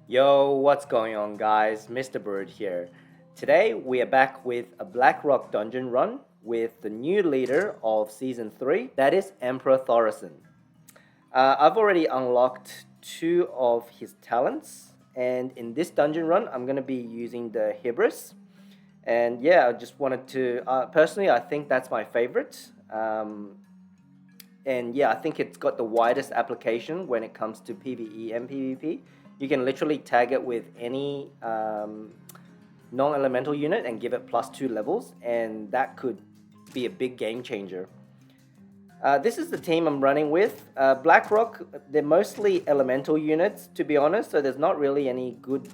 Yo, what's going on, guys? Mr. Bird here. Today we are back with a Blackrock dungeon run with the new leader of Season 3, that is Emperor Thorison. I've already unlocked two of his talents, and in this dungeon run, I'm going to be using the Hybris. And yeah, I just wanted to, personally, I think that's my favorite. And yeah, I think it's got the widest application when it comes to PvE and PvP. You can literally tag it with any non-elemental unit and give it +2 levels, and that could be a big game changer. This is the team I'm running with. BlackRock, they're mostly elemental units, to be honest, so there's not really any good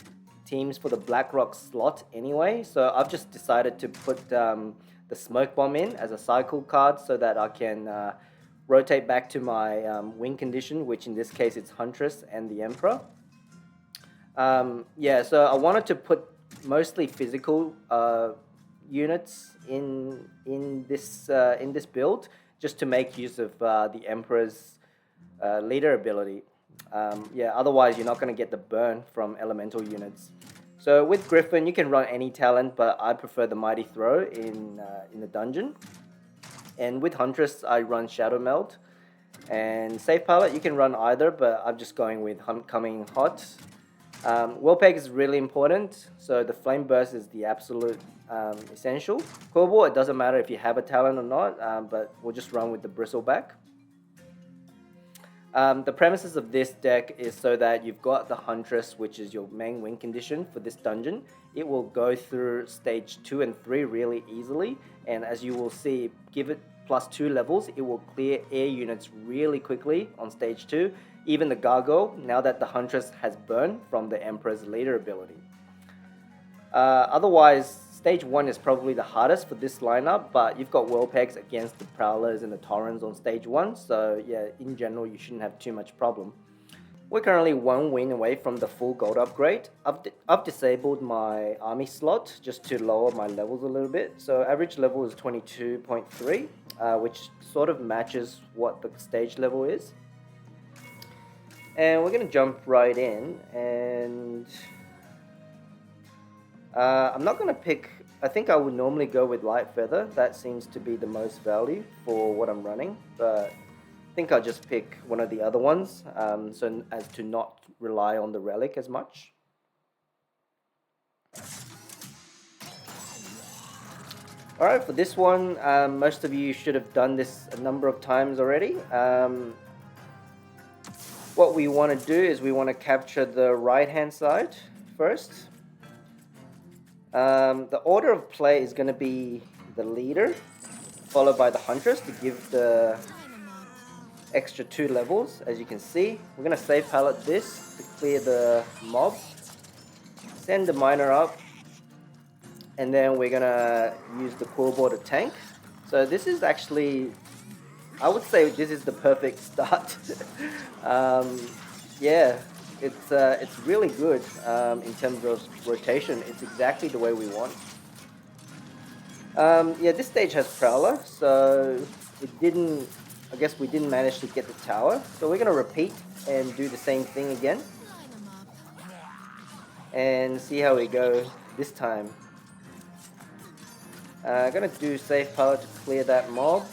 teams for the BlackRock slot anyway. So I've just decided to put the Smoke Bomb in as a cycle card so that I can rotate back to my win condition, which in this case it's Huntress and the Emperor. Yeah, so I wanted to put mostly physical units in this build, just to make use of the Emperor's leader ability. Yeah, otherwise you're not going to get the burn from elemental units. So with Griffin, you can run any talent, but I prefer the Mighty Throw in the dungeon. And with Huntress, I run Shadow Meld. And Safe Pilot, you can run either, but I'm just going with Coming Hot. Willpeg is really important, so the Flame Burst is the absolute essential. Quill, it doesn't matter if you have a talent or not, but we'll just run with the Bristleback. The premises of this deck is so that you've got the Huntress, which is your main win condition for this dungeon. It will go through stage 2 and 3 really easily, and as you will see, give it +2 levels, it will clear air units really quickly on stage 2. Even the Gargoyle, now that the Huntress has burned from the Emperor's leader ability. Otherwise, stage 1 is probably the hardest for this lineup, but you've got Willpegs against the Prowlers and the Taurens on stage 1, so yeah, in general, you shouldn't have too much problem. We're currently 1 win away from the full gold upgrade. I've disabled my army slot just to lower my levels a little bit. So average level is 22.3, which sort of matches what the stage level is. And we're going to jump right in, and I'm not going to pick, I think I would normally go with Light Feather. That seems to be the most value for what I'm running, but I think I'll just pick one of the other ones, so as to not rely on the relic as much. Alright, for this one, most of you should have done this a number of times already. What we want to do is we want to capture the right hand side first. The order of play is going to be the leader, followed by the Huntress to give the extra 2 levels. As you can see, we're going to Safe Pilot this to clear the mob, send the Miner up, and then we're going to use the Quillbore to tank. So this is actually, I would say this is the perfect start. Yeah, it's really good in terms of rotation. It's exactly the way we want. Yeah, this stage has Prowler, so it didn't, I guess we didn't manage to get the tower. So we're going to repeat and do the same thing again. And see how we go this time. I'm going to do Safe Pilot to clear that mob.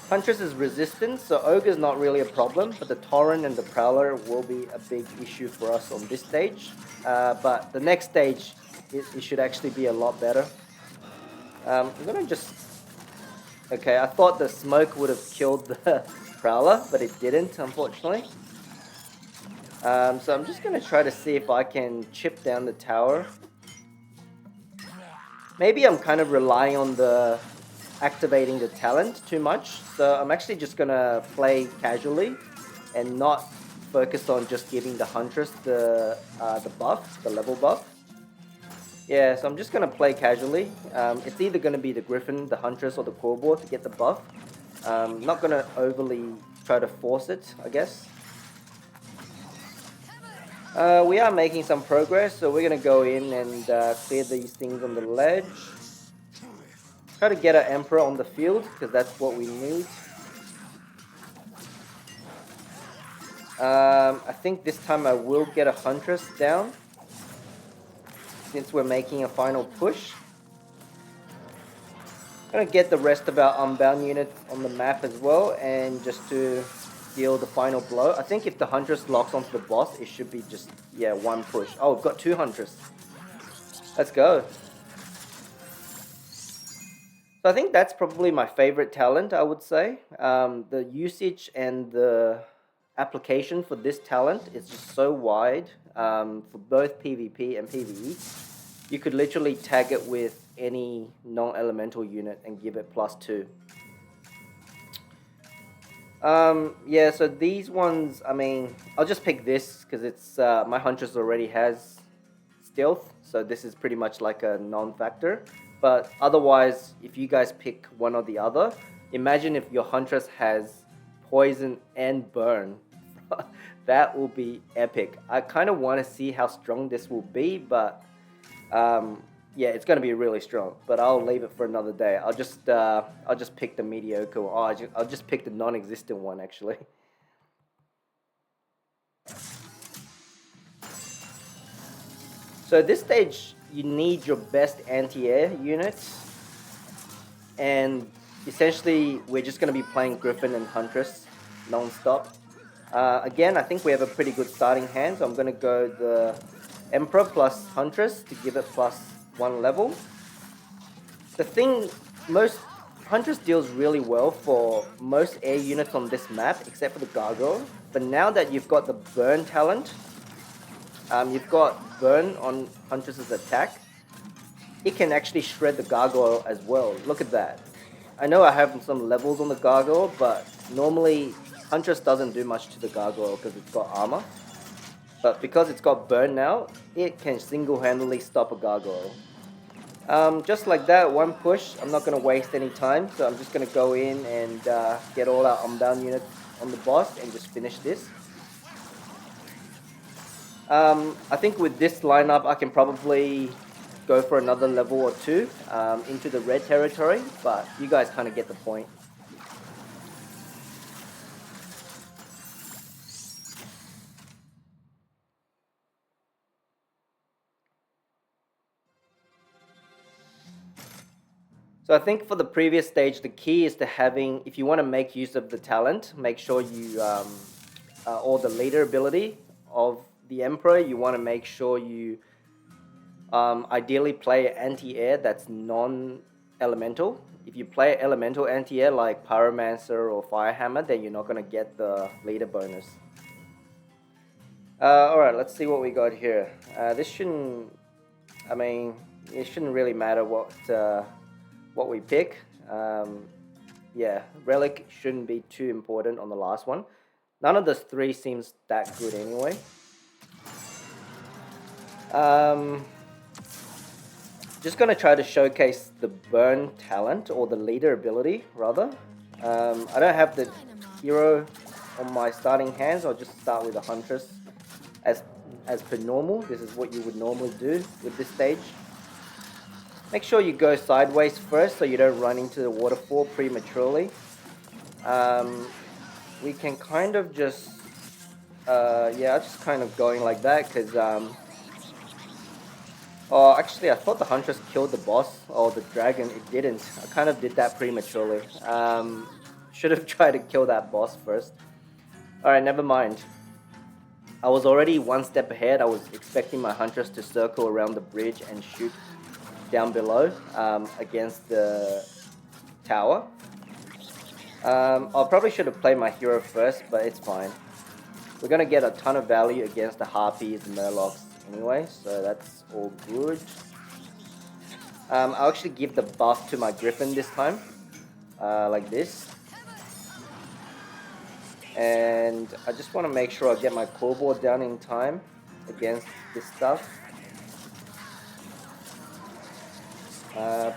Huntress is resistant, so Ogre's not really a problem, but the Tauren and the Prowler will be a big issue for us on this stage. But the next stage, it should actually be a lot better. I'm gonna just... Okay, I thought the smoke would have killed the Prowler, but it didn't, unfortunately. So I'm just gonna try to see if I can chip down the tower. Maybe I'm kind of relying on the activating the talent too much, so I'm actually just gonna play casually and not focus on just giving the Huntress the buff, the level buff. Yeah, so I'm just gonna play casually. It's either gonna be the Griffin, the Huntress, or the Quillbore to get the buff. Not gonna overly try to force it, I guess. We are making some progress, so we're gonna go in and clear these things on the ledge. Try to get our Emperor on the field, because that's what we need. I think this time I will get a Huntress down, since we're making a final push. Gonna get the rest of our unbound units on the map as well, and just to deal the final blow. I think if the Huntress locks onto the boss, it should be just, yeah, one push. Oh, we've got two Huntress. Let's go. So I think that's probably my favorite talent, I would say. The usage and the application for this talent is just so wide, for both PvP and PvE. You could literally tag it with any non-elemental unit and give it +2. Yeah, so these ones, I mean, I'll just pick this because it's my Huntress already has stealth, so this is pretty much like a non-factor. But otherwise, if you guys pick one or the other, imagine if your Huntress has poison and burn. That will be epic. I kind of want to see how strong this will be, but yeah, it's going to be really strong. But I'll leave it for another day. I'll just pick the mediocre. Oh, I'll just pick the non-existent one actually. So at this stage, you need your best anti-air units, and essentially we're just going to be playing Griffin and Huntress non-stop. Again, I think we have a pretty good starting hand, so I'm going to go the Emperor plus Huntress to give it +1 level. The thing, most Huntress deals really well for most air units on this map, except for the Gargoyle. But now that you've got the Burn talent, you've got Burn on Huntress's attack, it can actually shred the Gargoyle as well. Look at that. I know I have some levels on the Gargoyle, but normally Huntress doesn't do much to the Gargoyle because it's got armor. But because it's got Burn now, it can single-handedly stop a Gargoyle. Just like that, one push. I'm not going to waste any time, so I'm just going to go in and get all our unbound units on the boss and just finish this. I think with this lineup, I can probably go for another level or two into the red territory, but you guys kind of get the point. So I think for the previous stage, the key is to having, if you want to make use of the talent, make sure you, or the leader ability of the Emperor, you want to make sure you ideally play anti-air that's non-elemental. If you play elemental anti-air like Pyromancer or Firehammer, then you're not going to get the leader bonus. Alright, let's see what we got here. This shouldn't, I mean, it shouldn't really matter what we pick. Yeah, Relic shouldn't be too important on the last one. None of the three seems that good anyway. Just gonna try to showcase the Burn talent, or the leader ability rather. I don't have the hero on my starting hands. I'll just start with a Huntress as per normal. This is what you would normally do with this stage. Make sure you go sideways first so you don't run into the waterfall prematurely. We can kind of just, yeah, just kind of going like that because, oh, actually I thought the Huntress killed the boss, or the dragon. It didn't. I kind of did that prematurely. Should have tried to kill that boss first. Alright, never mind. I was already one step ahead. I was expecting my Huntress to circle around the bridge and shoot down below against the tower. I probably should have played my hero first, but it's fine. We're going to get a ton of value against the Harpies and Murlocs anyway, so that's all good. I'll actually give the buff to my Griffin this time, like this. And I just want to make sure I get my core board down in time against this stuff.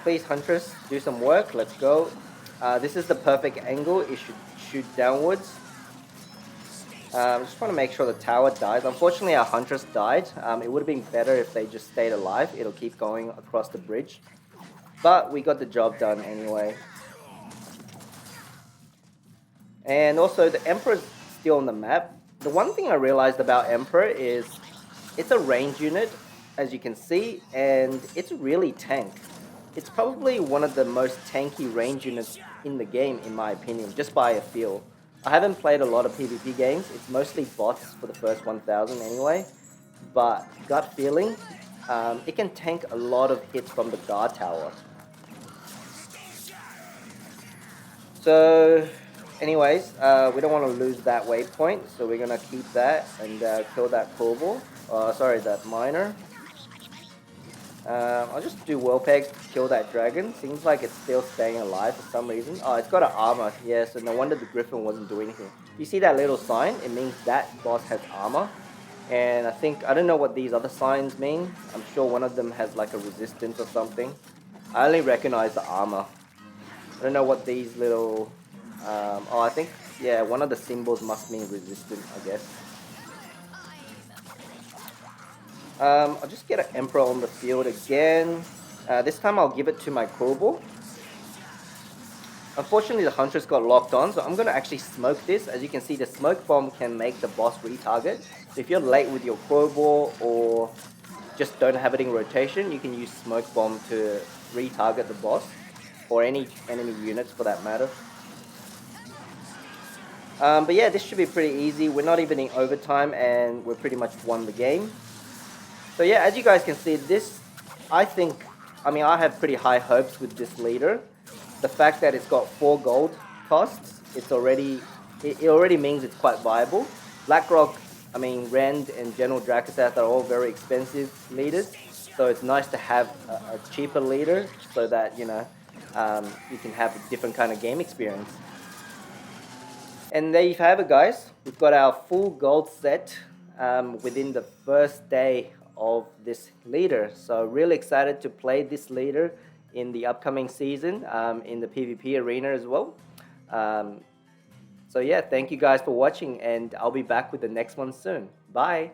Please, Huntress, do some work. Let's go. This is the perfect angle. It should shoot downwards. Just want to make sure the tower dies. Unfortunately, our Huntress died. It would have been better if they just stayed alive. It'll keep going across the bridge. But we got the job done anyway. And also, the Emperor's still on the map. the one thing I realized about Emperor is it's a range unit, as you can see, and it's really tank. It's probably one of the most tanky range units in the game, in my opinion, just by a feel. I haven't played a lot of PvP games. It's mostly bots for the first 1000 anyway. But gut feeling, it can tank a lot of hits from the guard tower. So, anyways, we don't want to lose that waypoint, so we're gonna keep that and kill that Korbal. Sorry, that miner. I'll just do World Peg to kill that dragon. Seems like it's still staying alive for some reason. Oh, it's got an armor. Yeah, so no wonder the Griffin wasn't doing anything. You see that little sign? It means that boss has armor. And I don't know what these other signs mean. I'm sure one of them has like a resistance or something. I only recognize the armor. I don't know what these little... I think, yeah, one of the symbols must mean resistant, I guess. I'll just get an Emperor on the field again. This time I'll give it to my Korbal. Unfortunately, the Huntress got locked on, so I'm going to actually smoke this. As you can see, the smoke bomb can make the boss retarget. So if you're late with your Korbal or just don't have it in rotation, you can use smoke bomb to retarget the boss or any enemy units for that matter. But yeah, this should be pretty easy. We're not even in overtime and we're pretty much won the game. So yeah, as you guys can see, this, I have pretty high hopes with this leader. The fact that it's got 4 gold costs, it already means it's quite viable. Blackrock, Rend and General Dracosath are all very expensive leaders. So it's nice to have a cheaper leader so that, you can have a different kind of game experience. And there you have it, guys. We've got our full gold set within the first day of this leader. So really excited to play this leader in the upcoming season in the PvP arena as well. So yeah, thank you guys for watching and I'll be back with the next one soon. Bye!